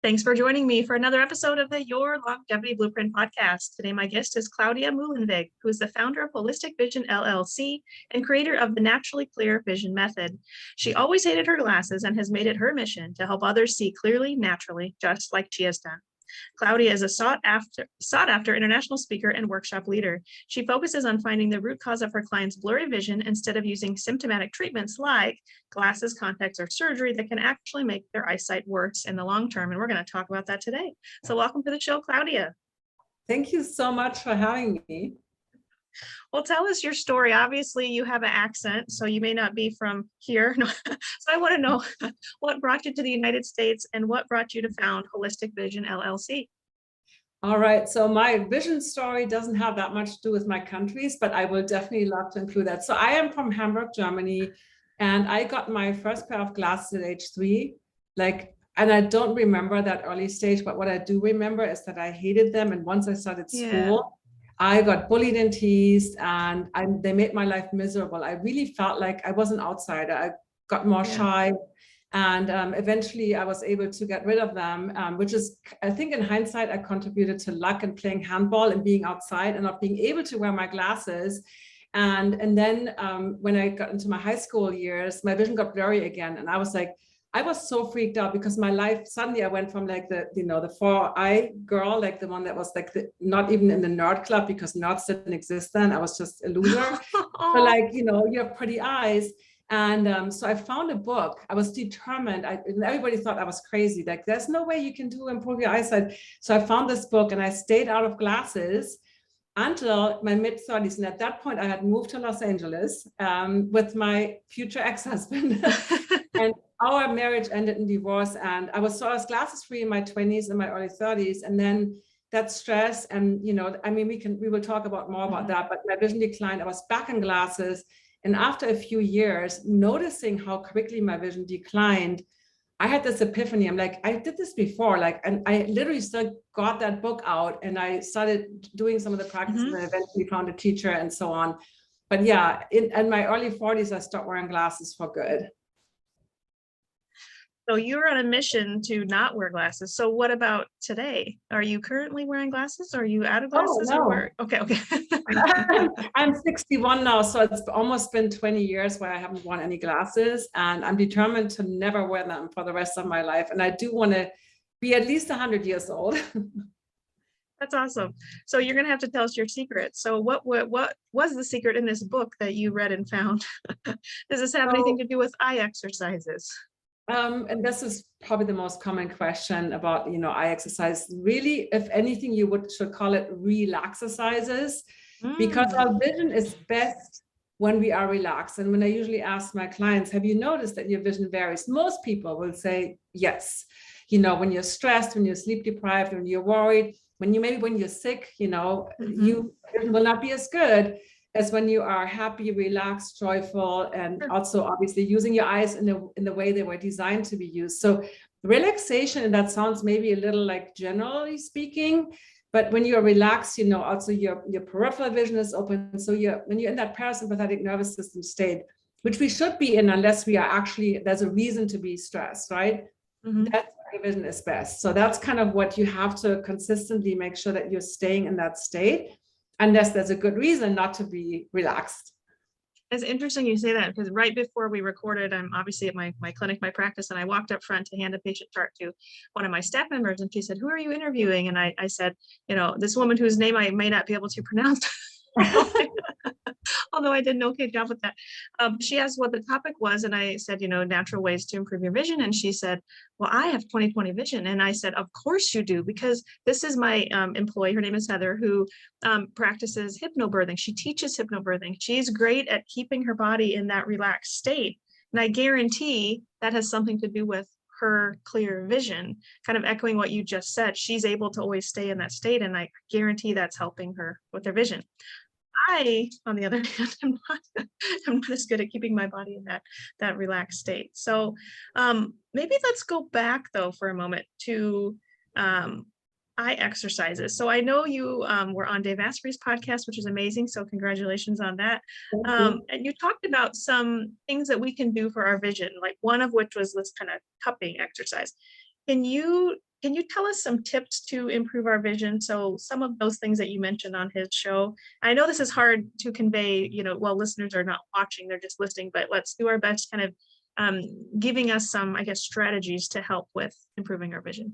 Thanks for joining me for another episode of the Your Longevity Blueprint podcast. Today, my guest is Claudia Muehlenweg, who is the founder of Holistic Vision LLC and creator of the Naturally Clear Vision Method. She always hated her glasses and has made it her mission to help others see clearly, naturally, just like she has done. Claudia is a sought after international speaker and workshop leader. She focuses on finding the root cause of her clients' blurry vision instead of using symptomatic treatments like glasses, contacts, or surgery that can actually make their eyesight worse in the long term. And we're going to talk about that today. So welcome to the show, Claudia. Thank you so much for having me. Well, tell us your story. Obviously, you have an accent, so you may not be from here. So I want to know what brought you to the United States and what brought you to found Holistic Vision LLC. All right, so my vision story doesn't have that much to do with my countries, but I will definitely love to include that. So I am from Hamburg, Germany, and I got my first pair of glasses at age 3. And I don't remember that early stage, but what I do remember is that I hated them. And once I started school, I got bullied and teased, and they made my life miserable. I really felt like I was an outsider. I got more shy, and eventually I was able to get rid of them, which is, I think in hindsight, I contributed to luck and playing handball and being outside and not being able to wear my glasses. And then when I got into my high school years, my vision got blurry again. And I was so freaked out because my life, suddenly I went from like the 4-eye girl, like the one that was like not even in the nerd club because nerds didn't exist then. I was just a loser. So you have pretty eyes. And so I found a book. I was determined. And everybody thought I was crazy. Like, there's no way you can improve your eyesight. So I found this book and I stayed out of glasses until my mid-30s. And at that point, I had moved to Los Angeles with my future ex-husband. And our marriage ended in divorce. And I was glasses free in my 20s and my early 30s. And then that stress and, we will talk about more about that, but my vision declined. I was back in glasses. And after a few years, noticing how quickly my vision declined, I had this epiphany. I'm like, I did this before, and I literally still got that book out and I started doing some of the practices and eventually found a teacher and so on. But yeah, in my early 40s, I stopped wearing glasses for good. So you're on a mission to not wear glasses. So what about today? Are you currently wearing glasses? Or are you out of glasses? Oh, no. Okay. I'm 61 now, so it's almost been 20 years where I haven't worn any glasses, and I'm determined to never wear them for the rest of my life. And I do want to be at least 100 years old. That's awesome. So you're going to have to tell us your secret. So what was the secret in this book that you read and found? Does this have anything to do with eye exercises? And this is probably the most common question about, eye exercise. Really, if anything, you should call it relax exercises, because our vision is best when we are relaxed. And when I usually ask my clients, have you noticed that your vision varies? Most people will say yes. When you're stressed, when you're sleep deprived, when you're worried, when you're sick, your vision will not be as good as when you are happy, relaxed, joyful, and also obviously using your eyes in the way they were designed to be used. So relaxation, and that sounds maybe a little like generally speaking, but when you're relaxed, also your peripheral vision is open. So when you're in that parasympathetic nervous system state, which we should be in unless we are actually, there's a reason to be stressed, right? That's where your vision is best. So that's kind of what you have to consistently make sure that you're staying in that state, unless there's a good reason not to be relaxed. It's interesting you say that, because right before we recorded, I'm obviously at my clinic, my practice, and I walked up front to hand a patient chart to one of my staff members, and she said, "Who are you interviewing?" And I said, this woman whose name I may not be able to pronounce, although I did an okay job with that. She asked what the topic was, and I said, natural ways to improve your vision. And she said, well, I have 20/20 vision. And I said, of course you do, because this is my employee. Her name is Heather, who practices hypnobirthing. She teaches hypnobirthing. She's great at keeping her body in that relaxed state. And I guarantee that has something to do with her clear vision, kind of echoing what you just said. She's able to always stay in that state, and I guarantee that's helping her with her vision. I, on the other hand, I'm not as good at keeping my body in that relaxed state. So maybe let's go back though for a moment to eye exercises. So I know you were on Dave Asprey's podcast, which is amazing. So congratulations on that. And you talked about some things that we can do for our vision, like one of which was this kind of cupping exercise. can you tell us some tips to improve our vision? So some of those things that you mentioned on his show. I know this is hard to convey, while listeners are not watching, they're just listening, but let's do our best kind of um, giving us some, I guess, strategies to help with improving our vision.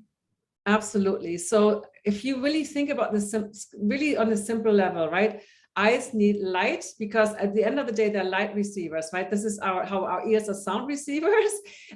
Absolutely. So if you really think about this, really on a simple level, right? Eyes need light because at the end of the day, they're light receivers, right? This is how our ears are sound receivers.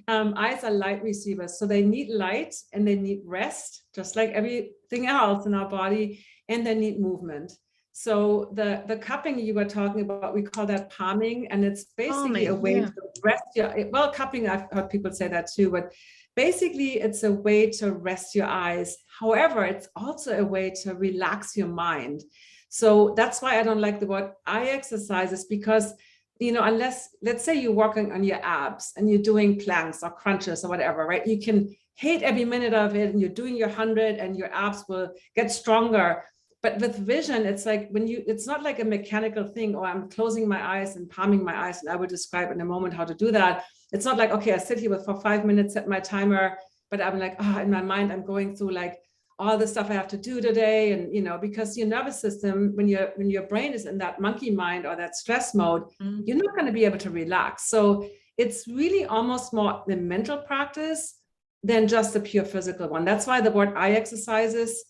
Eyes are light receivers. So they need light and they need rest, just like everything else in our body, and they need movement. So the cupping you were talking about, we call that palming, and it's basically a way to rest well, cupping, I've heard people say that too, but basically it's a way to rest your eyes. However, it's also a way to relax your mind. So that's why I don't like the word eye exercises, because, unless, let's say you're working on your abs and you're doing planks or crunches or whatever, right? You can hate every minute of it and you're doing your 100 and your abs will get stronger. But with vision, it's like it's not like a mechanical thing, or I'm closing my eyes and palming my eyes, and I will describe in a moment how to do that. It's not like, okay, I sit here for 5 minutes, set my timer, but I'm like, in my mind, I'm going through like all the stuff I have to do today. And, because your nervous system, when your brain is in that monkey mind or that stress mode, you're not going to be able to relax. So it's really almost more the mental practice than just the pure physical one. That's why the word eye exercises,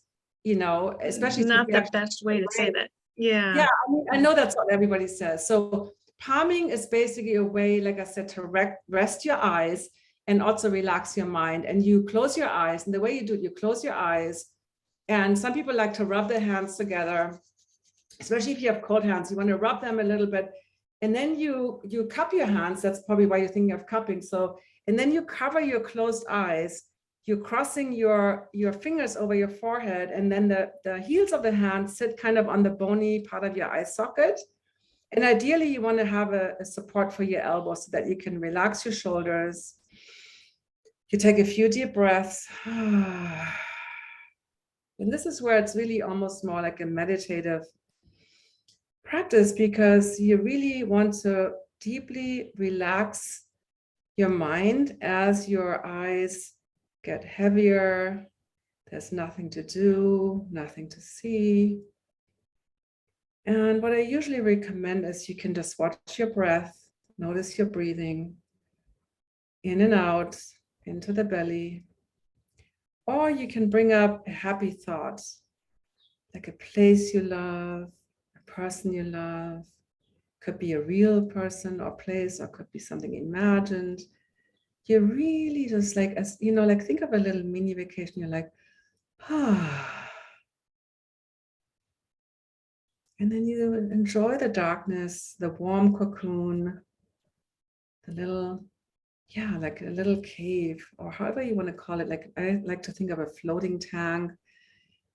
especially not the best way to say that. Yeah, I know that's what everybody says. So palming is basically a way, like I said, to rest your eyes and also relax your mind. And you close your eyes, and the way you do it, you close your eyes. And some people like to rub their hands together, especially if you have cold hands. You want to rub them a little bit, and then you cup your hands. That's probably why you're thinking of cupping. So, and then you cover your closed eyes. You're crossing your fingers over your forehead, and then the heels of the hand sit kind of on the bony part of your eye socket. And ideally, you want to have a support for your elbows so that you can relax your shoulders. You take a few deep breaths. And this is where it's really almost more like a meditative practice, because you really want to deeply relax your mind as your eyes get heavier. There's nothing to do, nothing to see. And what I usually recommend is you can just watch your breath, notice your breathing in and out into the belly. Or you can bring up a happy thought, like a place you love, a person you love. Could be a real person or place, or could be something imagined. You really just like, as like think of a little mini vacation. You're like, and then you enjoy the darkness, the warm cocoon, the little, like a little cave, or however you want to call it. Like I like to think of a floating tank.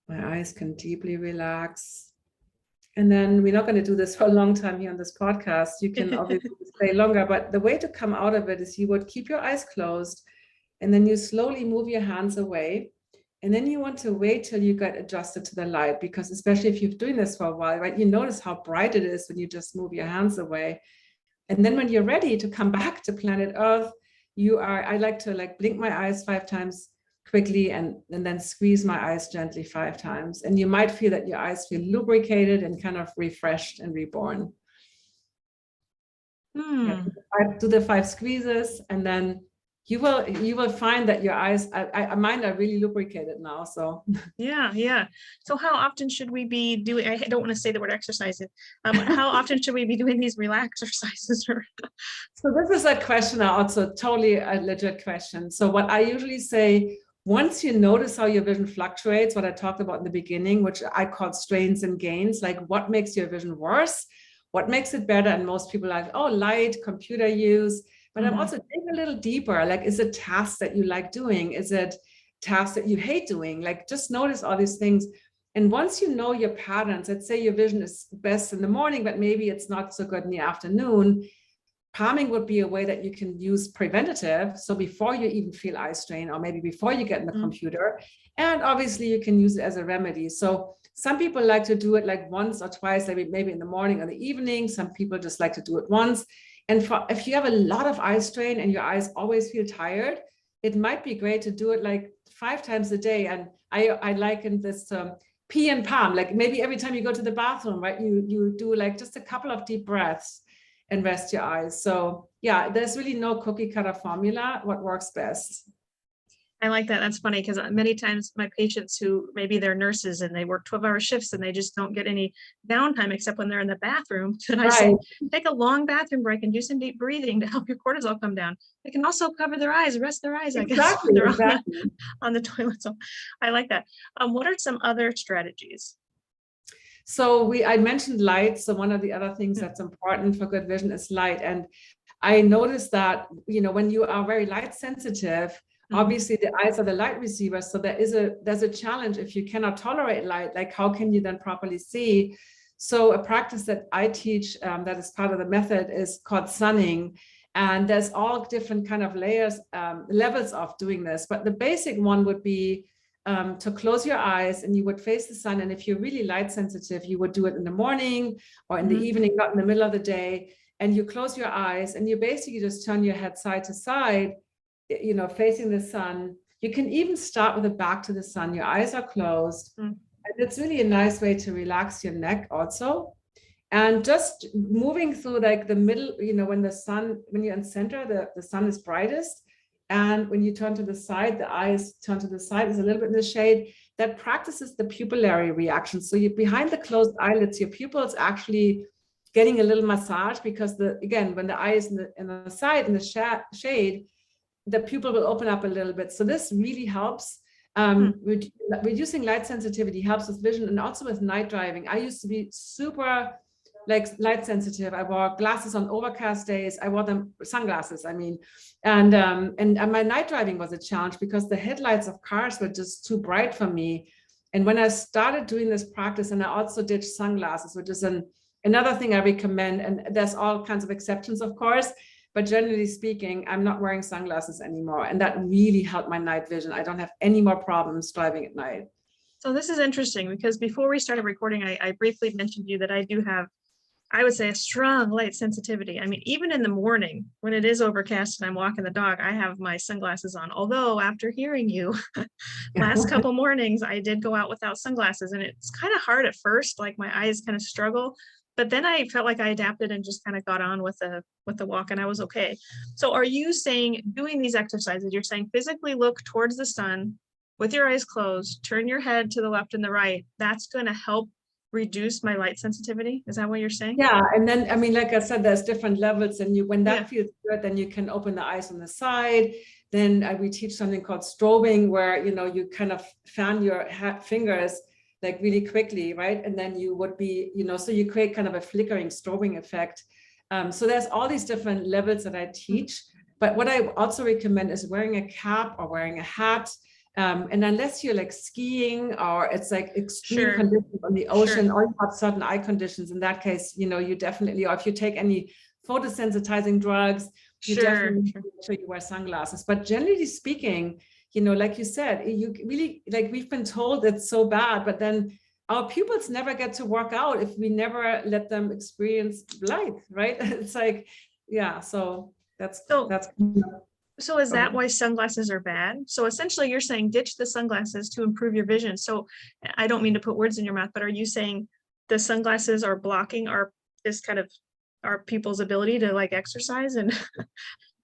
My eyes can deeply relax. And then we're not going to do this for a long time here on this podcast. You can obviously stay longer, but the way to come out of it is you would keep your eyes closed, and then you slowly move your hands away. And then you want to wait till you get adjusted to the light, because especially if you're doing this for a while, right, you notice how bright it is when you just move your hands away. And then when you're ready to come back to planet Earth, I like to like blink my eyes 5 times quickly, and then squeeze my eyes gently 5 times. And you might feel that your eyes feel lubricated and kind of refreshed and reborn. Yeah, do the 5 squeezes, and then you will find that your eyes, mine are really lubricated now. So yeah. So how often should we be doing? I don't want to say the word exercises. How often should we be doing these relax exercises? So this is a question, also totally a legit question. So what I usually say, once you notice how your vision fluctuates, what I talked about in the beginning, which I call strains and gains, like what makes your vision worse, what makes it better, and most people are like, oh, light, computer use. But I'm also digging a little deeper. Like, is it tasks that you like doing? Is it tasks that you hate doing? Like, just notice all these things. And once you know your patterns, let's say your vision is best in the morning, but maybe it's not so good in the afternoon, palming would be a way that you can use preventative. So before you even feel eye strain, or maybe before you get in the computer, and obviously you can use it as a remedy. So some people like to do it like once or twice, maybe in the morning or the evening. Some people just like to do it once. And if you have a lot of eye strain and your eyes always feel tired, it might be great to do it like 5 times a day. And I liken this to pee and palm, like maybe every time you go to the bathroom, right, you do like just a couple of deep breaths and rest your eyes. So yeah, there's really no cookie cutter formula, what works best. I like that. That's funny because many times my patients who maybe they're nurses and they work 12-hour shifts and they just don't get any downtime except when they're in the bathroom. And I say, take a long bathroom break and do some deep breathing to help your cortisol come down. They can also cover their eyes, rest their eyes, I guess, when they're on the toilet. So I like that. What are some other strategies? So I mentioned light. So one of the other things that's important for good vision is light. And I noticed that, when you are very light sensitive, obviously the eyes are the light receivers. So there's a challenge if you cannot tolerate light, like how can you then properly see? So a practice that I teach that is part of the method is called sunning. And there's all different kind of layers, levels of doing this. But the basic one would be to close your eyes and you would face the sun. And if you're really light sensitive, you would do it in the morning or in the evening, not in the middle of the day. And you close your eyes and you basically just turn your head side to side, facing the sun. You can even start with the back to the sun. Your eyes are closed. And it's really a nice way to relax your neck also. And just moving through like the middle, when you're in center, the sun is brightest. And when you turn to the side, the eyes turn to the side, is a little bit in the shade. That practices the pupillary reaction. So you're behind the closed eyelids, your pupils actually getting a little massage because when the eye is in the side, in the shade, the pupil will open up a little bit. So this really helps. Reducing light sensitivity helps with vision and also with night driving. I used to be super light sensitive. I wore glasses on overcast days. I wore sunglasses, and my night driving was a challenge because the headlights of cars were just too bright for me. And when I started doing this practice, and I also did sunglasses, which is another thing I recommend, and there's all kinds of exceptions, of course, but generally speaking, I'm not wearing sunglasses anymore. And that really helped my night vision. I don't have any more problems driving at night. So this is interesting because before we started recording, I briefly mentioned to you that I do have, I would say, a strong light sensitivity. Even in the morning when it is overcast and I'm walking the dog, I have my sunglasses on. Although after hearing you last couple mornings, I did go out without sunglasses and it's kind of hard at first, like my eyes kind of struggle. But then I felt like I adapted and just kind of got on with the walk and I was okay. So are you saying doing these exercises, you're saying physically look towards the sun with your eyes closed, turn your head to the left and the right, that's going to help reduce my light sensitivity? Is that what you're saying? Yeah. And then, like I said, there's different levels and when that feels good, then you can open the eyes on the side. Then we teach something called strobing where, you kind of fan your fingers like really quickly, right? And then you would be, so you create kind of a flickering strobing effect. So there's all these different levels that I teach. But what I also recommend is wearing a cap or wearing a hat. And unless you're like skiing or it's like extreme conditions on the ocean or you have certain eye conditions, in that case, you definitely, or if you take any photosensitizing drugs, you definitely make sure you wear sunglasses. But generally speaking, like you said, you really, like we've been told it's so bad, but then our pupils never get to work out if we never let them experience light, right? It's like, so that's. So is that why sunglasses are bad? So essentially you're saying ditch the sunglasses to improve your vision. So I don't mean to put words in your mouth, but are you saying the sunglasses are blocking our pupils' ability to like exercise and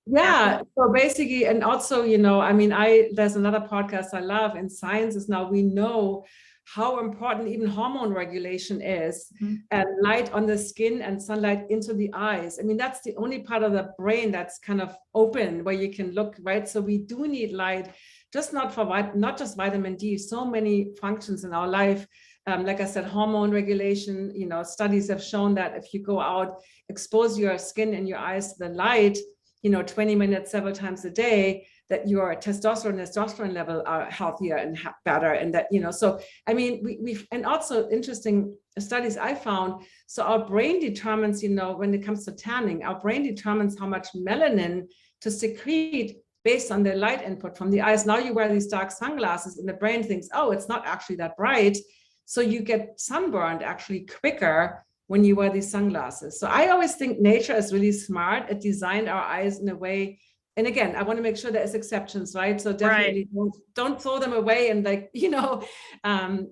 Yeah, so basically, and also, there's another podcast I love, and science is now we know how important even hormone regulation is, and light on the skin and sunlight into the eyes. That's the only part of the brain that's kind of open where you can look, right? So we do need light, just not just vitamin D, so many functions in our life. Like I said, hormone regulation, studies have shown that if you go out, expose your skin and your eyes to the light, 20 minutes several times a day, that your testosterone and estrogen level are healthier and better. And that, so, we've, and also interesting studies I found, so our brain determines, when it comes to tanning, our brain determines how much melanin to secrete based on the light input from the eyes. Now you wear these dark sunglasses and the brain thinks, oh, it's not actually that bright. So you get sunburned actually quicker when you wear these sunglasses. So I always think nature is really smart. It designed our eyes in a way and again, I want to make sure there's exceptions, right? So Right. definitely don't throw them away and like,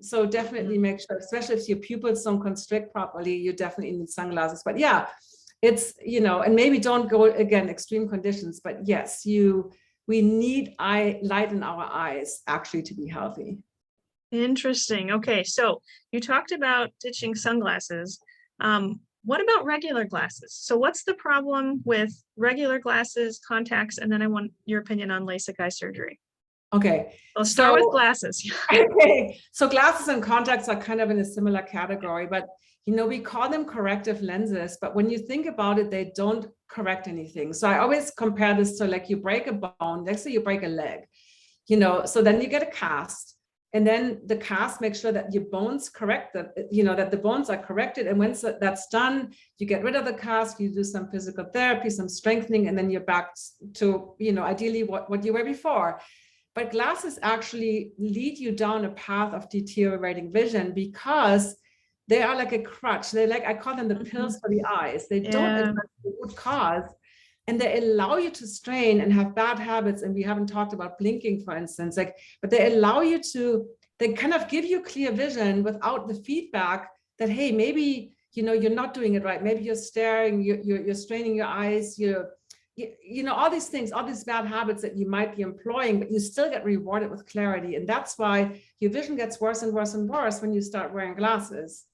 so definitely make sure, especially if your pupils don't constrict properly, you definitely need sunglasses. But yeah, it's, and maybe don't go, again, extreme conditions, but yes, we need light in our eyes actually to be healthy. Interesting. Okay, so you talked about ditching sunglasses. What about regular glasses? So what's the problem with regular glasses, contacts, and then I want your opinion on LASIK eye surgery. Okay. Let's start with glasses. Okay. So glasses and contacts are kind of in a similar category, but we call them corrective lenses, but when you think about it, they don't correct anything. So I always compare this to like you break a bone, let's say you break a leg, so then you get a cast. And then the cast makes sure that your bones correct that, that the bones are corrected. And once that's done, you get rid of the cast, you do some physical therapy, some strengthening, and then you're back to, ideally what you were before. But glasses actually lead you down a path of deteriorating vision because they are like a crutch. They're like, I call them the pills for the eyes. They don't address the root cause. And they allow you to strain and have bad habits. And we haven't talked about blinking, for instance, but they allow you they kind of give you clear vision without the feedback that, hey, maybe, you're not doing it right. Maybe you're staring, you're straining your eyes, all these things, all these bad habits that you might be employing, but you still get rewarded with clarity. And that's why your vision gets worse and worse and worse when you start wearing glasses.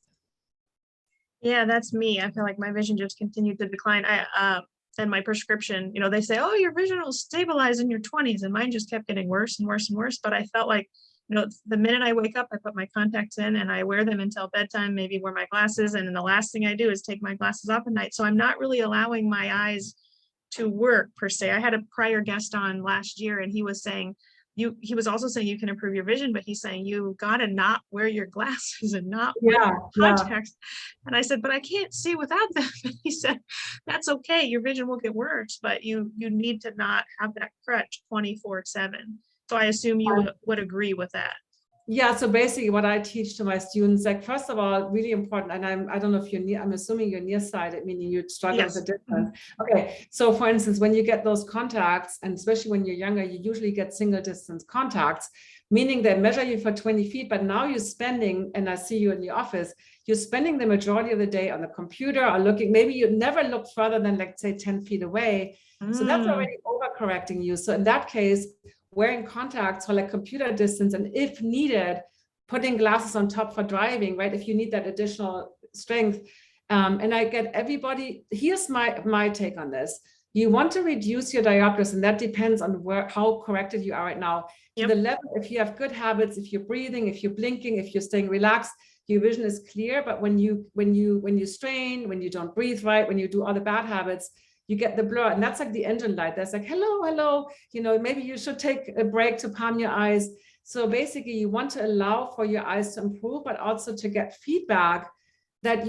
Yeah, that's me. I feel like my vision just continued to decline. And my prescription, they say, oh, your vision will stabilize in your 20s. And mine just kept getting worse and worse and worse. But I felt like, the minute I wake up, I put my contacts in and I wear them until bedtime, maybe wear my glasses. And then the last thing I do is take my glasses off at night. So I'm not really allowing my eyes to work per se. I had a prior guest on last year and he was saying, he was also saying you can improve your vision, but he's saying you gotta not wear your glasses and not wear contacts. And I said, but I can't see without them. And he said, that's okay. Your vision will get worse, but you need to not have that crutch 24/7. So I assume you would agree with that. Yeah, so basically what I teach to my students, like, first of all, really important, and I don't know if you're I'm assuming you're nearsighted, meaning you struggle with the distance. Okay, so for instance, when you get those contacts, and especially when you're younger, you usually get single distance contacts, meaning they measure you for 20 feet, but now you're spending, and I see you in the office, you're spending the majority of the day on the computer or looking, maybe you never look further than, like, say 10 feet away. So that's already overcorrecting you. So in that case, wearing contacts for like computer distance, and if needed, putting glasses on top for driving, right? If you need that additional strength. And I get everybody, here's my take on this. You want to reduce your diopters, and that depends on how corrected you are right now. To the level, if you have good habits, if you're breathing, if you're blinking, if you're staying relaxed, your vision is clear. But when you strain, when you don't breathe right, when you do other bad habits, you get the blur, and that's like the engine light. That's like, hello, maybe you should take a break to calm your eyes. So basically you want to allow for your eyes to improve, but also to get feedback that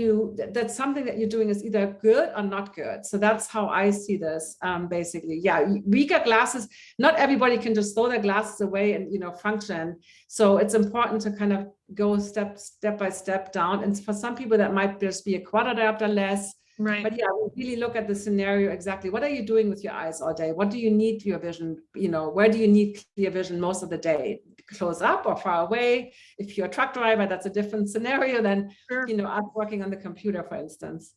something that you're doing is either good or not good. So that's how I see this. Basically, yeah, we get glasses. Not everybody can just throw their glasses away and function. So it's important to kind of go step by step down. And for some people that might just be a quarter diopter less. Right. But yeah, we really look at the scenario exactly. What are you doing with your eyes all day? What do you need for your vision? Where do you need clear vision most of the day? Close up or far away? If you're a truck driver, that's a different scenario than, us working on the computer, for instance.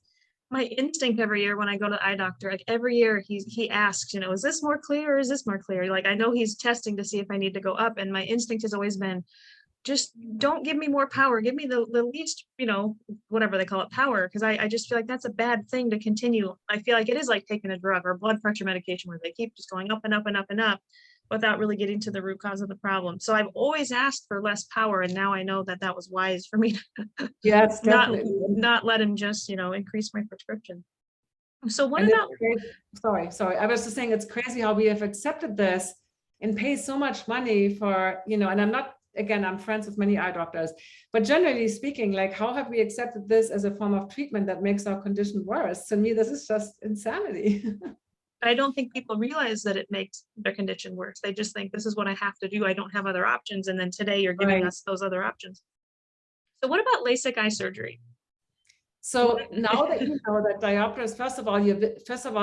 My instinct every year when I go to the eye doctor, like every year he asks, is this more clear or is this more clear? Like, I know he's testing to see if I need to go up. And my instinct has always been, just don't give me more power. Give me the least, whatever they call it, power. Because I just feel like that's a bad thing to continue. I feel like it is like taking a drug or blood pressure medication where they keep just going up and up and up and up without really getting to the root cause of the problem. So I've always asked for less power. And now I know that was wise for me to yes, not let him just, increase my prescription. So what about, sorry. I was just saying, it's crazy how we have accepted this and pay so much money for, and I'm friends with many eye doctors, but generally speaking, like, how have we accepted this as a form of treatment that makes our condition worse? To me, this is just insanity. I don't think people realize that it makes their condition worse. They just think this is what I have to do. I don't have other options. And then today you're giving us those other options. So what about LASIK eye surgery? So now that you know that diopters, first of all,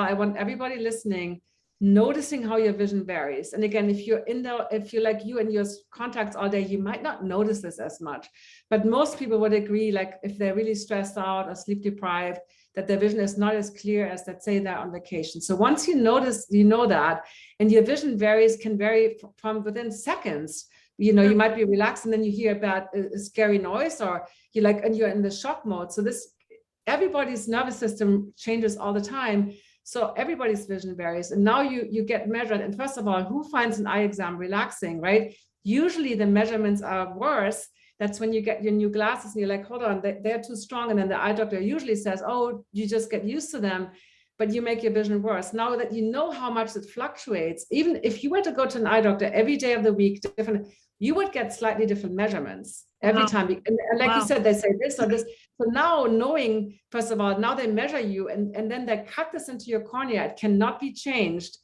I want everybody listening, noticing how your vision varies. And again, if you're like you and your contacts all day, you might not notice this as much. But most people would agree, like if they're really stressed out or sleep deprived, that their vision is not as clear as, let's say, they're on vacation. So once you notice, you know that, and your vision can vary from within seconds. You know, you might be relaxed and then you hear about a scary noise, or and you're in the shock mode. So everybody's nervous system changes all the time. So everybody's vision varies. And now you get measured. And first of all, who finds an eye exam relaxing, right? Usually the measurements are worse. That's when you get your new glasses and you're like, hold on, they're too strong. And then the eye doctor usually says, oh, you just get used to them, but you make your vision worse. Now that you know how much it fluctuates, even if you were to go to an eye doctor every day of the week, you would get slightly different measurements every time. And like you said, they say this or this. So now knowing, first of all, now they measure you and then they cut this into your cornea. It cannot be changed.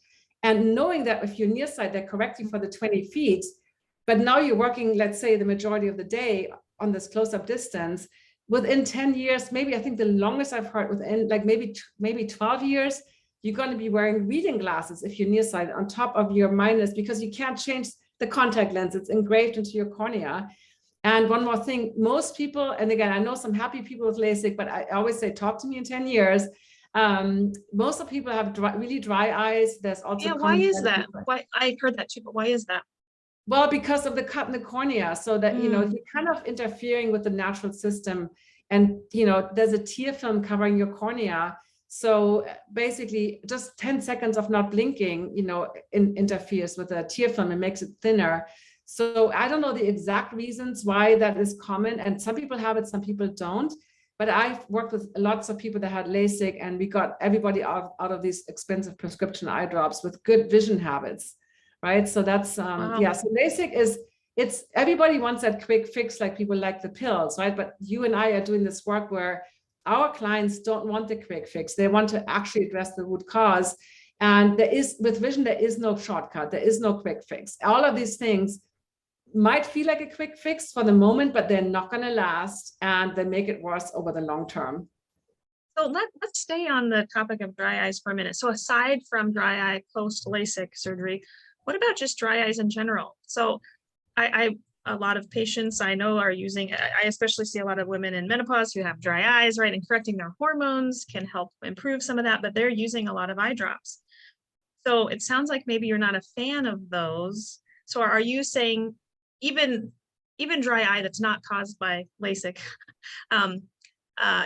And knowing that if you're nearsighted, they're correcting for the 20 feet, but now you're working, let's say, the majority of the day on this close-up distance, within 10 years, maybe I think the longest I've heard within like maybe 12 years, you're going to be wearing reading glasses if you're nearsighted on top of your minus, because you can't change the contact lens. It's engraved into your cornea. And one more thing, most people, and again, I know some happy people with LASIK, but I always say, talk to me in 10 years. Most of the people have really dry eyes. There's also why is that? Why I heard that too, but why is that? Well, because of the cut in the cornea, so that you're kind of interfering with the natural system, and there's a tear film covering your cornea. So basically, just 10 seconds of not blinking, interferes with the tear film and makes it thinner. So I don't know the exact reasons why that is common, and some people have it, some people don't. But I've worked with lots of people that had LASIK, and we got everybody out of these expensive prescription eye drops with good vision habits, right? So that's yeah. So LASIK it's everybody wants that quick fix, like people like the pills, right? But you and I are doing this work where our clients don't want the quick fix. They want to actually address the root cause. And with vision, there is no shortcut. There is no quick fix. All of these things might feel like a quick fix for the moment, but they're not going to last, and they make it worse over the long term. So let's stay on the topic of dry eyes for a minute. So aside from dry eye post LASIK surgery, what about just dry eyes in general? So a lot of patients I know are using, I especially see a lot of women in menopause who have dry eyes, right? And correcting their hormones can help improve some of that, but they're using a lot of eye drops. So it sounds like maybe you're not a fan of those. So are you saying even dry eye that's not caused by LASIK,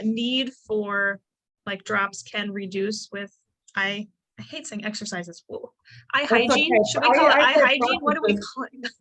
need for like drops can reduce with I hate saying exercises. Eye hygiene. Okay. Should we call it eye hygiene? What do we call it?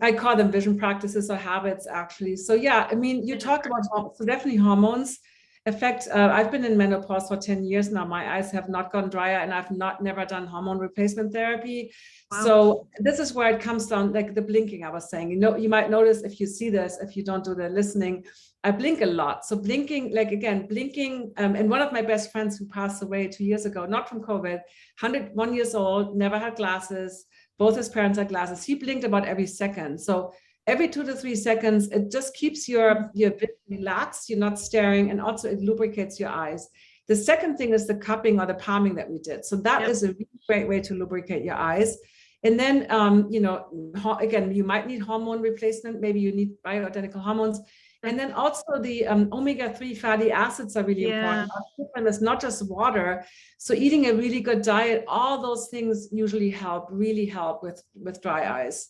I call them vision practices or habits, actually. So yeah, I mean, you talked about, so definitely hormones affect. I've been in menopause for 10 years now. My eyes have not gone drier, and I've never done hormone replacement therapy. Wow. So this is where it comes down, like the blinking I was saying. You might notice if you see this, if you don't do the listening, I blink a lot. So blinking, like again, blinking, and one of my best friends who passed away 2 years ago, not from COVID, 101 years old, never had glasses. Both his parents had glasses. He blinked about every second. So every 2 to 3 seconds, it just keeps your vision relaxed. You're not staring, and also it lubricates your eyes. The second thing is the cupping or the palming that we did. So that is a really great way to lubricate your eyes. And then, again, you might need hormone replacement. Maybe you need bioidentical hormones. And then also the omega-3 fatty acids are really important. And it's not just water. So eating a really good diet, all those things usually really help with dry eyes.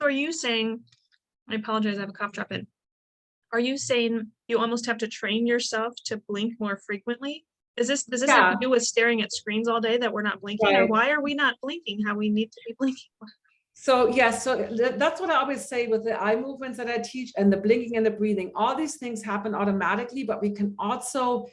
So are you saying, I apologize, I have a cough drop in. Are you saying you almost have to train yourself to blink more frequently? Does this have to do with staring at screens all day that we're not blinking? Right. Or why are we not blinking how we need to be blinking? So so that's what I always say with the eye movements that I teach, and the blinking and the breathing. All these things happen automatically, but we can also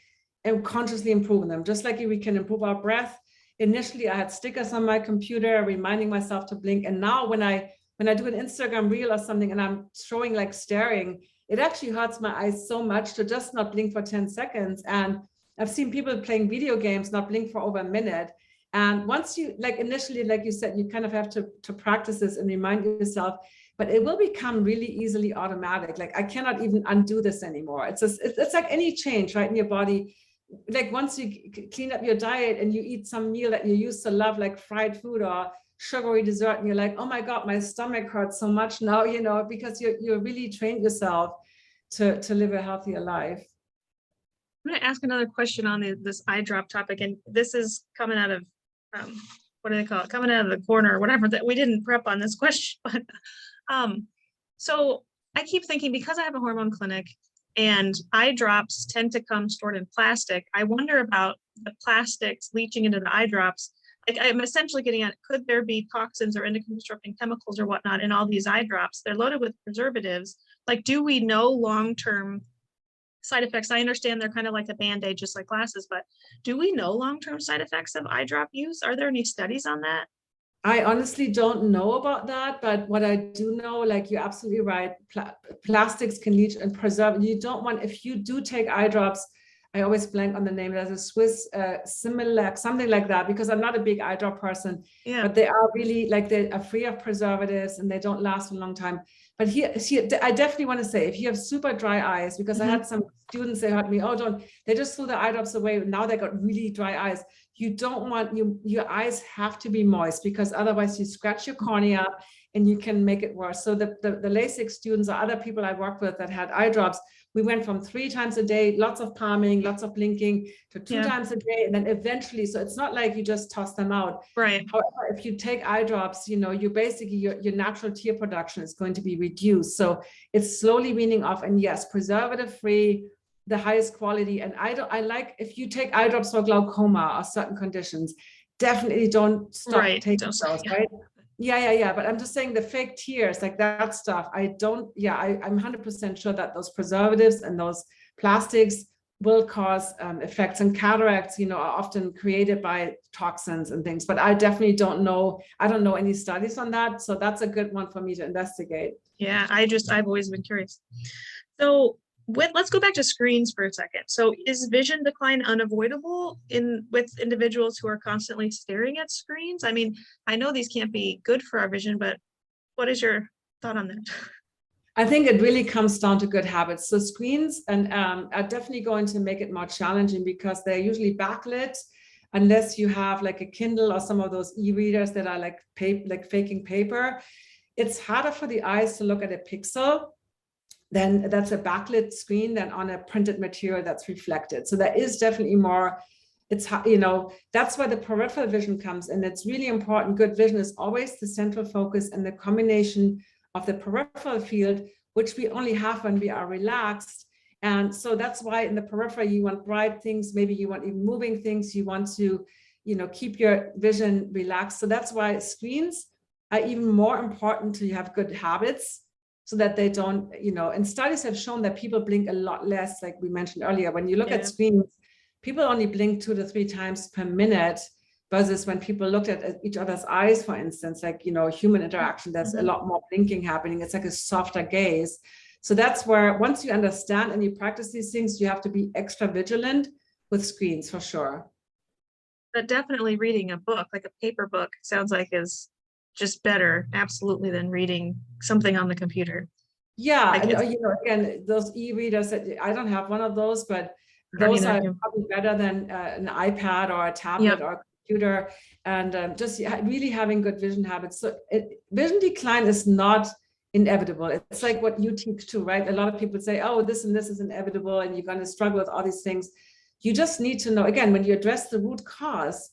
consciously improve them. Just like we can improve our breath. Initially, I had stickers on my computer reminding myself to blink. And now when I do an Instagram reel or something and I'm showing like staring, it actually hurts my eyes so much to just not blink for 10 seconds. And I've seen people playing video games not blink for over a minute. And once you, like initially, like you said, you kind of have to practice this and remind yourself, but it will become really easily automatic. Like I cannot even undo this anymore. It's like any change, right, in your body. like once you clean up your diet and you eat some meal that you used to love, like fried food or sugary dessert, and you're like, oh my God, my stomach hurts so much now, because you're really trained yourself to live a healthier life. I'm going to ask another question on this eye drop topic, and this is coming out of what do they call it? Coming out of the corner or whatever, that we didn't prep on this question. But so I keep thinking, because I have a hormone clinic and eye drops tend to come stored in plastic, I wonder about the plastics leaching into the eye drops. Like, I'm essentially getting at, could there be toxins or endocrine disrupting chemicals or whatnot in all these eye drops? They're loaded with preservatives. Like, do we know long-term side effects? I understand they're kind of like a Band-Aid, just like glasses, but do we know long-term side effects of eye drop use? Are there any studies on that? I honestly don't know about that, but what I do know, like you're absolutely right, plastics can leach and preserve. You don't want, if you do take eye drops, I always blank on the name, there's a Swiss Similac, something like that, because I'm not a big eye drop person, but they are really, like, they are free of preservatives and they don't last a long time. But here, I definitely want to say, if you have super dry eyes, because I had some students, they heard me, they just threw the eye drops away. Now they got really dry eyes. You don't want, your eyes have to be moist, because otherwise you scratch your cornea and you can make it worse. So the Lasik students or other people I work with that had eye drops, we went from 3 times a day, lots of palming, lots of blinking, to 2 times a day. And then eventually, so it's not like you just toss them out. Right. However, if you take eye drops, you basically, your natural tear production is going to be reduced. So it's slowly weaning off. And yes, preservative free, the highest quality. And I like, if you take eye drops for glaucoma or certain conditions, definitely don't stop taking those, right? Yeah. But I'm just saying, the fake tears, like that stuff, I'm 100% sure that those preservatives and those plastics will cause effects, and cataracts, are often created by toxins and things, but I definitely don't know. I don't know any studies on that. So that's a good one for me to investigate. Yeah, I've always been curious. So let's go back to screens for a second. So is vision decline unavoidable with individuals who are constantly staring at screens? I mean, I know these can't be good for our vision, but what is your thought on that? I think it really comes down to good habits. So screens are definitely going to make it more challenging, because they're usually backlit, unless you have like a Kindle or some of those e-readers that are like faking paper. It's harder for the eyes to look at a pixel then that's a backlit screen than on a printed material that's reflected. So there is definitely more, that's where the peripheral vision comes in. It's really important. Good vision is always the central focus, and the combination of the peripheral field, which we only have when we are relaxed. And so that's why in the peripheral, you want bright things, maybe you want even moving things, you want to, keep your vision relaxed. So that's why screens are even more important to have good habits, so that they don't, and studies have shown that people blink a lot less, like we mentioned earlier. When you look at screens, people only blink 2 to 3 times per minute, versus when people looked at each other's eyes, for instance, like, human interaction, there's a lot more blinking happening. It's like a softer gaze. So that's where, once you understand and you practice these things, you have to be extra vigilant with screens, for sure. But definitely reading a book, like a paper book, sounds like is just better, absolutely, than reading something on the computer. Yeah, and again, those e-readers, I don't have one of those, but those are probably better than an iPad or a tablet or a computer. And just really having good vision habits. So vision decline is not inevitable. It's like what you teach too, right? A lot of people say, oh, this and this is inevitable, and you're going to struggle with all these things. You just need to know, again, when you address the root cause,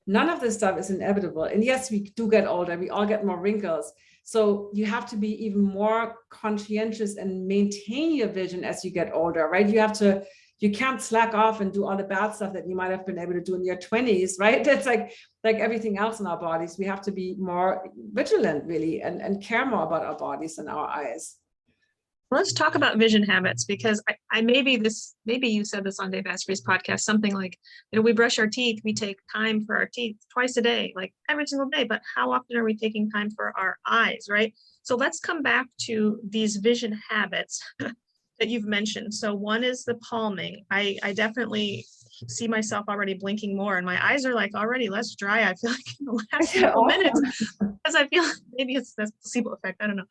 none of this stuff is inevitable. And yes, we do get older. We all get more wrinkles. So you have to be even more conscientious and maintain your vision as you get older, right? You can't slack off and do all the bad stuff that you might have been able to do in your 20s, right? That's like everything else in our bodies. We have to be more vigilant, really, and care more about our bodies and our eyes. Let's talk about vision habits, because maybe you said this on Dave Asprey's podcast, something like, we brush our teeth, we take time for our teeth twice a day, like every single day, but how often are we taking time for our eyes, right? So let's come back to these vision habits that you've mentioned. So one is the palming. I definitely see myself already blinking more, and my eyes are like already less dry, I feel like, in the last couple minutes, because I feel maybe it's the placebo effect, I don't know.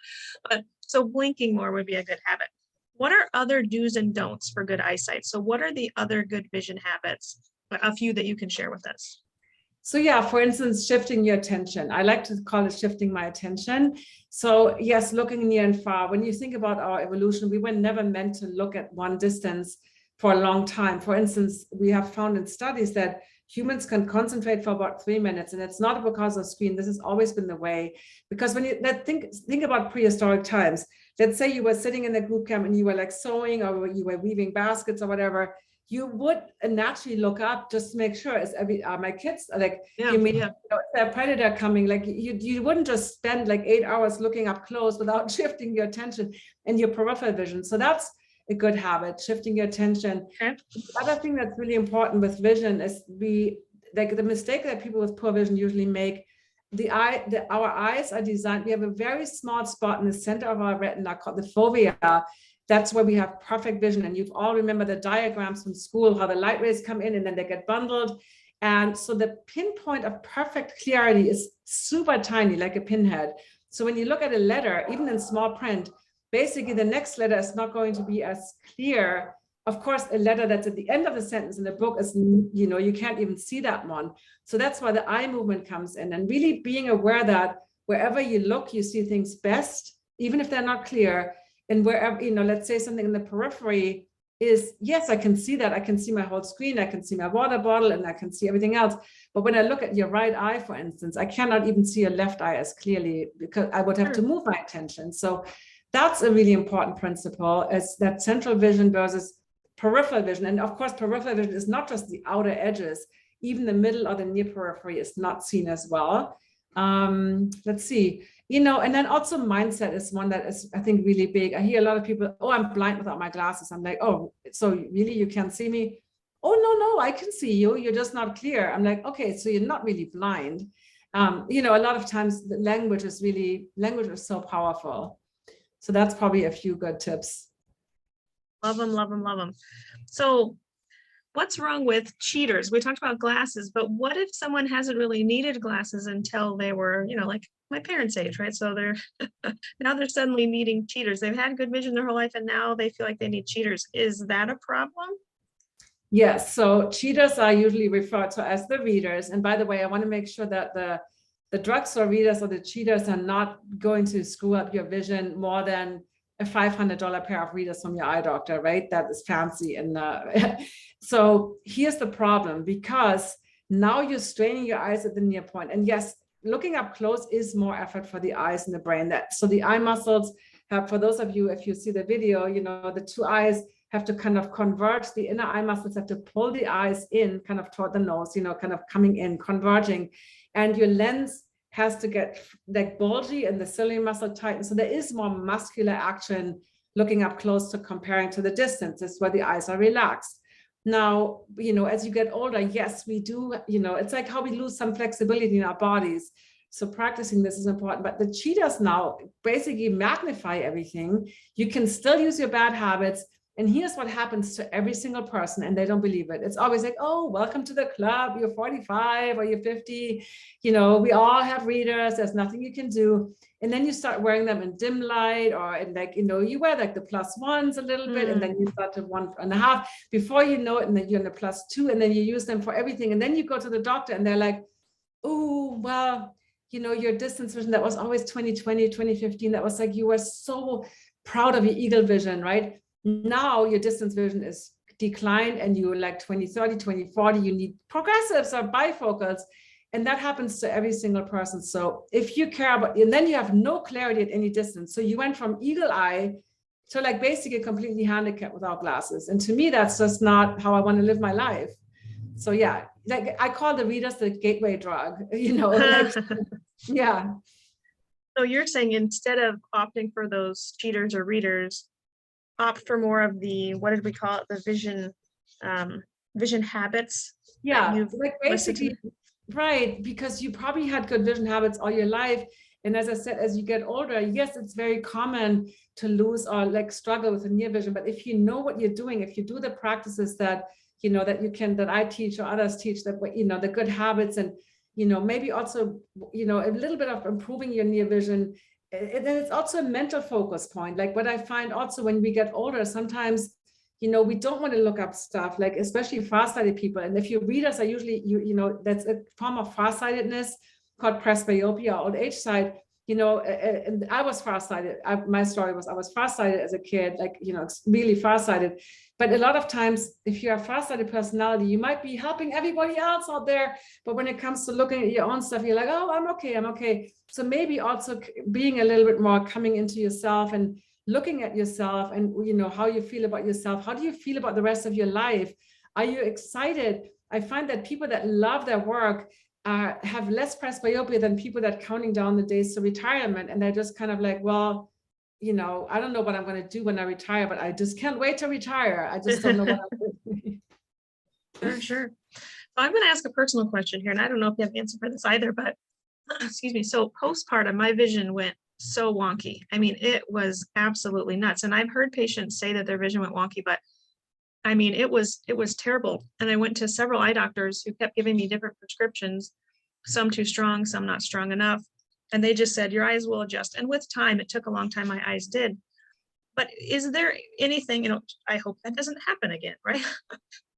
But so blinking more would be a good habit. What are other do's and don'ts for good eyesight? So what are the other good vision habits? A few that you can share with us. So yeah, for instance, shifting your attention. I like to call it shifting my attention. So yes, looking near and far. When you think about our evolution, we were never meant to look at one distance for a long time. For instance, we have found in studies that humans can concentrate for about 3 minutes, and it's not because of screen. This has always been the way. Because when you think about prehistoric times, let's say you were sitting in a group camp and you were like sewing or you were weaving baskets or whatever, you would naturally look up just to make sure are my kids like Yeah, you mean yeah. is there a predator coming? Like you wouldn't just spend like 8 hours looking up close without shifting your attention and your peripheral vision. So that's a good habit, shifting your attention. Okay. The other thing that's really important with vision is like the mistake that people with poor vision usually make. Our eyes are designed, we have a very small spot in the center of our retina called the fovea. That's where we have perfect vision. And you've all remember the diagrams from school, how the light rays come in and then they get bundled. And so the pinpoint of perfect clarity is super tiny, like a pinhead. So when you look at a letter, even in small print, basically the next letter is not going to be as clear. Of course, a letter that's at the end of the sentence in the book is, you can't even see that one. So that's why the eye movement comes in, and really being aware that wherever you look, you see things best, even if they're not clear. And wherever, let's say something in the periphery is, yes, I can see that. I can see my whole screen. I can see my water bottle and I can see everything else. But when I look at your right eye, for instance, I cannot even see your left eye as clearly because I would have to move my attention. So that's a really important principle, is that central vision versus peripheral vision. And of course, peripheral vision is not just the outer edges, even the middle or the near periphery is not seen as well. Let's see. And then also mindset is one that is, I think, really big. I hear a lot of people, oh, I'm blind without my glasses. I'm like, oh, so really you can't see me? Oh, no, I can see you. You're just not clear. I'm like, okay, so you're not really blind. A lot of times the language is so powerful. So that's probably a few good tips. Love them, love them, love them. So what's wrong with cheaters? We talked about glasses, but what if someone hasn't really needed glasses until they were, like my parents' age, right? So now they're suddenly needing cheaters. They've had good vision their whole life and now they feel like they need cheaters. Is that a problem? Yes, so cheaters are usually referred to as the readers. And by the way, I want to make sure that the drugstore readers or the cheaters are not going to screw up your vision more than a $500 pair of readers from your eye doctor, right? That is fancy. And so here's the problem, because now you're straining your eyes at the near point. And yes, looking up close is more effort for the eyes and the brain. So the eye muscles have, for those of you, if you see the video, the two eyes have to kind of converge. The inner eye muscles have to pull the eyes in kind of toward the nose, kind of coming in, converging. And your lens has to get like bulgy and the ciliary muscle tighten. So there is more muscular action looking up close to comparing to the distance. It's where the eyes are relaxed. Now, as you get older, yes, we do, it's like how we lose some flexibility in our bodies. So practicing this is important, but the cheaters now basically magnify everything. You can still use your bad habits. And here's what happens to every single person, and they don't believe it. It's always like, oh, welcome to the club. You're 45 or you're 50. We all have readers. There's nothing you can do. And then you start wearing them in dim light, or in you wear like the +1s a little bit, and then you start to 1.5. Before you know it, and then you're in the +2, and then you use them for everything. And then you go to the doctor and they're like, oh, well, your distance vision that was always 20/20, 20/15, that was like, you were so proud of your eagle vision, right? Now your distance vision is declined and you're like 20/30, 20/40, you need progressives or bifocals. And that happens to every single person. So if you care about, and then you have no clarity at any distance. So you went from eagle eye to like basically completely handicapped without glasses. And to me, that's just not how I want to live my life. So yeah, like I call the readers the gateway drug, yeah. So you're saying instead of opting for those cheaters or readers, opt for more of the, what did we call it? The vision habits. Yeah, like basically, right, because you probably had good vision habits all your life. And as I said, as you get older, yes, it's very common to lose or like struggle with a near vision. But if you know what you're doing, if you do the practices that, that I teach or others teach, that, the good habits, and, maybe also, a little bit of improving your near vision, then it's also a mental focus point. Like what I find also when we get older, sometimes, you know, we don't want to look up stuff, like especially farsighted people. And if you readers are usually, you know, that's a form of farsightedness called presbyopia, old age sight. You know, and I was farsighted. My story was I was farsighted as a kid, like, you know, really farsighted. But a lot of times, if you're a farsighted personality, you might be helping everybody else out there. But when it comes to looking at your own stuff, you're like, oh, I'm okay, I'm okay. So maybe also being a little bit more coming into yourself and looking at yourself and, you know, how you feel about yourself. How do you feel about the rest of your life? Are you excited? I find that people that love their work have less presbyopia than people that counting down the days to retirement. And they're just kind of like, well, you know, I don't know what I'm going to do when I retire, but I just can't wait to retire. I just don't know what I'm doing. Sure. So I'm going to ask a personal question here, and I don't know if you have an answer for this either, but excuse me. So postpartum, my vision went so wonky. I mean, it was absolutely nuts. And I've heard patients say that their vision went wonky, but I mean, it was terrible. And I went to several eye doctors who kept giving me different prescriptions, some too strong, some not strong enough. And they just said, your eyes will adjust. And with time, it took a long time, my eyes did. But is there anything, you know, I hope that doesn't happen again, right?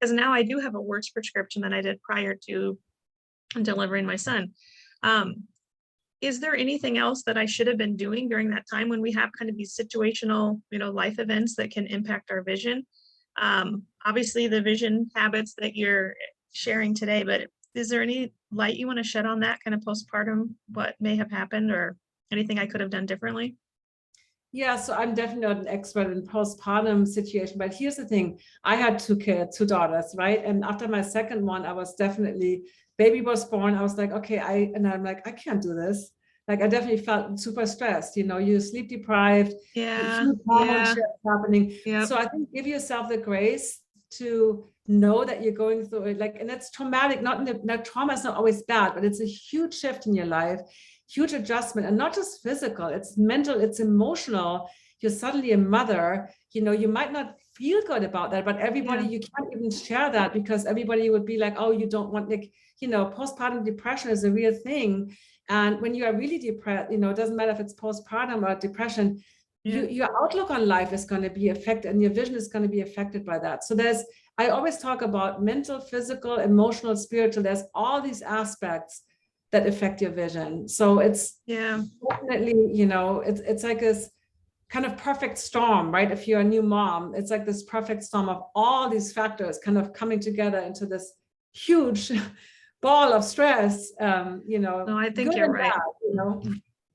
Because now I do have a worse prescription than I did prior to delivering my son. Is there anything else that I should have been doing during that time when we have kind of these situational, you know, life events that can impact our vision? Obviously the vision habits that you're sharing today, but is there any light you want to shed on that kind of postpartum, what may have happened or anything I could have done differently? Yeah, so I'm definitely not an expert in postpartum situation, but here's the thing. I had two kids, two daughters, right? And after my second one, I was definitely, baby was born. I was like, okay, I'm like, I can't do this. Like I definitely felt super stressed, you know, you're sleep deprived, huge hormone shifts happening. Yep. So I think give yourself the grace to know that you're going through it. Like, and it's traumatic, not trauma is not always bad, but it's a huge shift in your life, huge adjustment, and not just physical, it's mental, it's emotional. You're suddenly a mother, you know, you might not feel good about that, but everybody, you can't even share that because everybody would be like, oh, you don't want, like, you know, postpartum depression is a real thing. And when you are really depressed, you know, it doesn't matter if it's postpartum or depression, your outlook on life is going to be affected and your vision is going to be affected by that. So I always talk about mental, physical, emotional, spiritual, there's all these aspects that affect your vision. So it's definitely, you know, it's like this kind of perfect storm, right? If you're a new mom, it's like this perfect storm of all these factors kind of coming together into this huge ball of stress, you know. No, I think you're right. Bad, you know?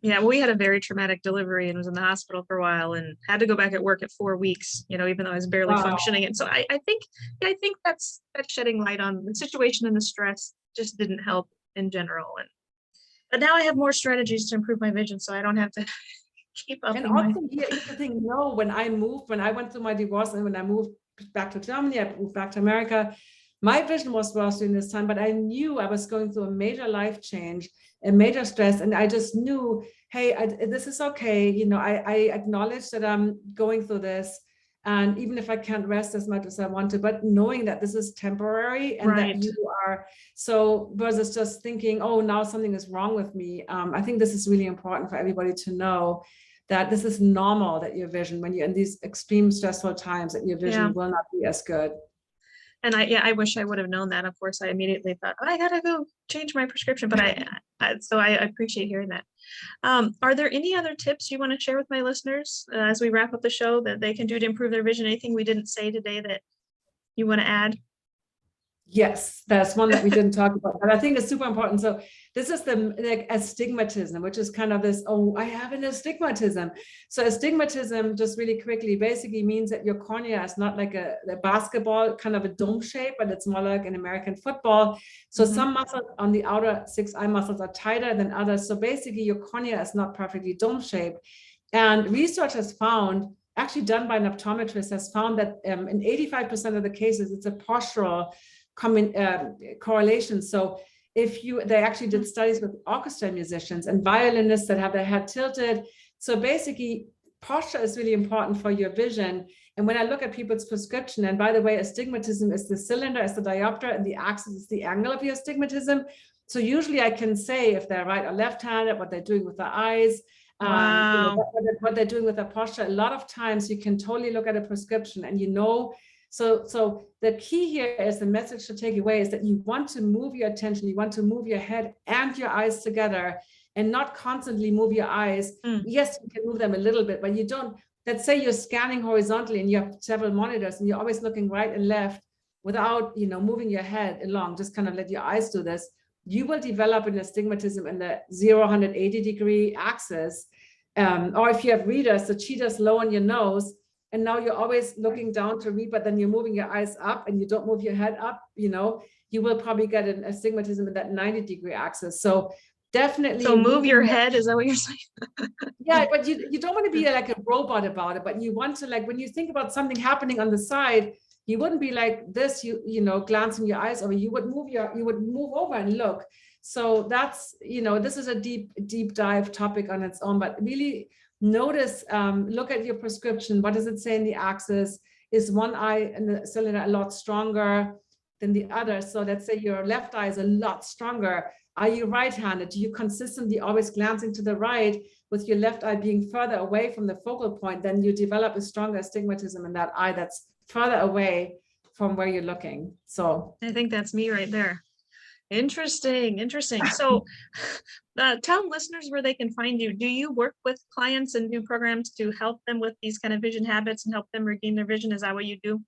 Yeah, we had a very traumatic delivery and was in the hospital for a while and had to go back at work at 4 weeks, you know, even though I was barely functioning. And so I think that's shedding light on the situation and the stress just didn't help in general. But now I have more strategies to improve my vision so I don't have to keep up. And also here's the thing, no, when I went through my divorce and when I moved back to Germany, I moved back to America, my vision was worse during this time, but I knew I was going through a major life change, a major stress. And I just knew, hey, this is okay. You know, I acknowledge that I'm going through this. And even if I can't rest as much as I want to, but knowing that this is temporary and that you are, so versus just thinking, oh, now something is wrong with me. I think this is really important for everybody to know that this is normal, that your vision, when you're in these extreme stressful times, that your vision will not be as good. And I wish I would have known that. Of course, I immediately thought, oh, I gotta go change my prescription. But I appreciate hearing that. Are there any other tips you want to share with my listeners as we wrap up the show that they can do to improve their vision? Anything we didn't say today that you want to add? Yes, that's one that we didn't talk about, but I think it's super important. So this is the astigmatism, which is kind of this, oh, I have an astigmatism. So astigmatism, just really quickly, basically means that your cornea is not like a basketball, kind of a dome shape, but it's more like an American football. So some muscles on the outer 6 eye muscles are tighter than others. So basically your cornea is not perfectly dome shaped. And research has found, actually done by an optometrist, has found that in 85% of the cases, it's a postural correlation. So they actually did studies with orchestra musicians and violinists that have their head tilted. So basically posture is really important for your vision. And when I look at people's prescription, and by the way, astigmatism is the cylinder, is the diopter, and the axis is the angle of your astigmatism. So usually I can say if they're right or left-handed, what they're doing with their eyes. Wow. What they're doing with their posture. A lot of times you can totally look at a prescription and so the key here is, the message to take away is that you want to move your attention, you want to move your head and your eyes together and not constantly move your eyes. Yes, you can move them a little bit, but you don't, let's say you're scanning horizontally and you have several monitors and you're always looking right and left without, moving your head along, just kind of let your eyes do this. You will develop an astigmatism in the 0-180-degree axis. Or if you have readers, the cheetah's low on your nose, and now you're always looking down to read, but then you're moving your eyes up and you don't move your head up, you will probably get an astigmatism in that 90-degree axis. So definitely. So move your head, is that what you're saying? Yeah, but you don't want to be like a robot about it, but you want to, like, when you think about something happening on the side, you wouldn't be like this, glancing your eyes over, you would move over and look. So that's, this is a deep dive topic on its own, but really notice, look at your prescription. What does it say in the axis? Is one eye in the cylinder a lot stronger than the other? So let's say your left eye is a lot stronger. Are you right-handed? Do you consistently always glancing to the right with your left eye being further away from the focal point? Then you develop a stronger astigmatism in that eye that's further away from where you're looking. So I think that's me right there. Interesting. So tell listeners where they can find you. Do you work with clients and do programs to help them with these kind of vision habits and help them regain their vision? Is that what you do?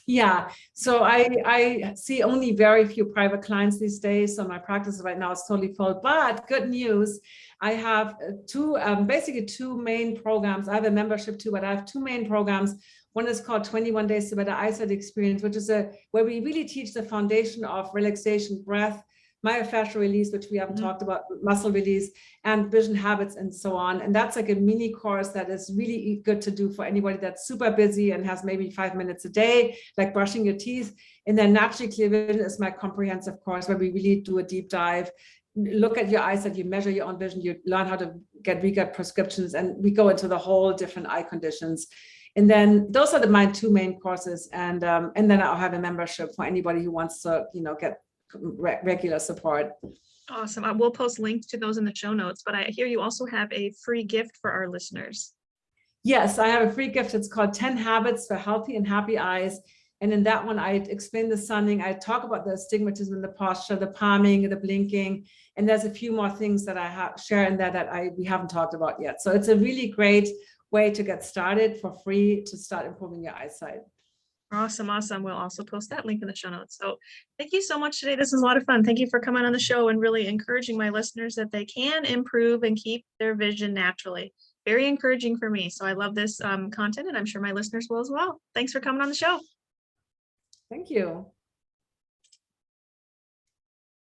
Yeah, so I see only very few private clients these days. So my practice right now is totally full, but good news. I have basically two main programs. I have a membership too, but I have two main programs. One is called 21 Days to Better Eyesight Experience, which is where we really teach the foundation of relaxation, breath, myofascial release, which we haven't talked about, muscle release, and vision habits, and so on. And that's like a mini course that is really good to do for anybody that's super busy and has maybe 5 minutes a day, like brushing your teeth. And then Naturally Clear Vision is my comprehensive course where we really do a deep dive, look at your eyesight, you measure your own vision, you learn how to get prescriptions, and we go into the whole different eye conditions. And then those are my two main courses. And then I'll have a membership for anybody who wants to, get regular support. Awesome. I will post links to those in the show notes, but I hear you also have a free gift for our listeners. Yes, I have a free gift. It's called 10 Habits for Healthy and Happy Eyes. And in that one, I explain the sunning. I talk about the astigmatism, the posture, the palming, the blinking. And there's a few more things that I share in there that we haven't talked about yet. So it's a really great way to get started for free to start improving your eyesight. Awesome. We'll also post that link in the show notes. So thank you so much today. This is a lot of fun. Thank you for coming on the show and really encouraging my listeners that they can improve and keep their vision naturally. Very encouraging for me. So I love this content, and I'm sure my listeners will as well. Thanks for coming on the show. Thank you.